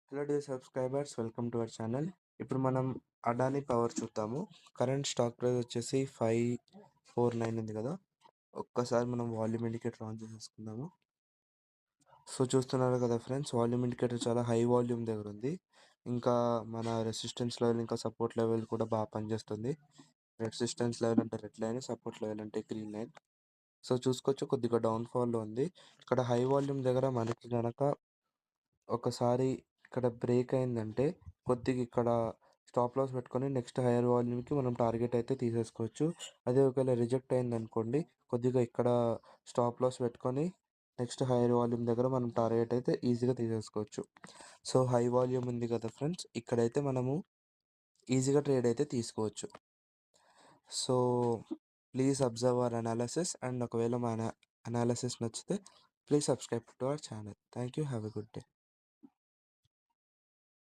Hello dear subscribers, welcome to our channel. ఇప్పుడు మనం Adani power చూద్దాము. కరెంట్ స్టాక్ ప్రైస్ వచ్చేసి 549 ఉంది కదా. ఒక్కసారి మనం వాల్యూమ్ ఇండికేటర్ ఆన్ చేసేసుకుందాము. సో చూస్తున్నారు కదా ఫ్రెండ్స్, వాల్యూమ్ ఇండికేటర్ చాలా హై వాల్యూమ్ దగ్గర ఉంది. ఇంకా మన రెసిస్టెన్స్ లెవెల్ ఇంకా సపోర్ట్ లెవెల్ కూడా బాగా పనిచేస్తుంది. రెసిస్టెన్స్ లెవెల్ అంటే రెడ్ లైన్, సపోర్ట్ లెవెల్ అంటే గ్రీన్ లైన్. సో చూసుకోవచ్చు, కొద్దిగా డౌన్ఫాల్లో ఉంది. ఇక్కడ హై వాల్యూమ్ దగ్గర మనకి కనుక ఒకసారి ఇక్కడ బ్రేక్ అయిందంటే కొద్దిగా ఇక్కడ స్టాప్ లాస్ పెట్టుకొని నెక్స్ట్ హైయర్ వాల్యూమ్కి మనం టార్గెట్ అయితే తీసేసుకోవచ్చు. అదే ఒకవేళ రిజెక్ట్ అయిందనుకోండి, కొద్దిగా ఇక్కడ స్టాప్ లాస్ పెట్టుకొని నెక్స్ట్ హైయర్ వాల్యూమ్ దగ్గర మనం టార్గెట్ అయితే ఈజీగా తీసేసుకోవచ్చు. సో హై వాల్యూమ్ ఉంది కదా ఫ్రెండ్స్, ఇక్కడైతే మనము ఈజీగా ట్రేడ్ అయితే తీసుకోవచ్చు. So please observe hour analysis, and ఒకవేళ మా అనాలిసిస్ నచ్చితే please subscribe to our channel. Thank you, have a good day.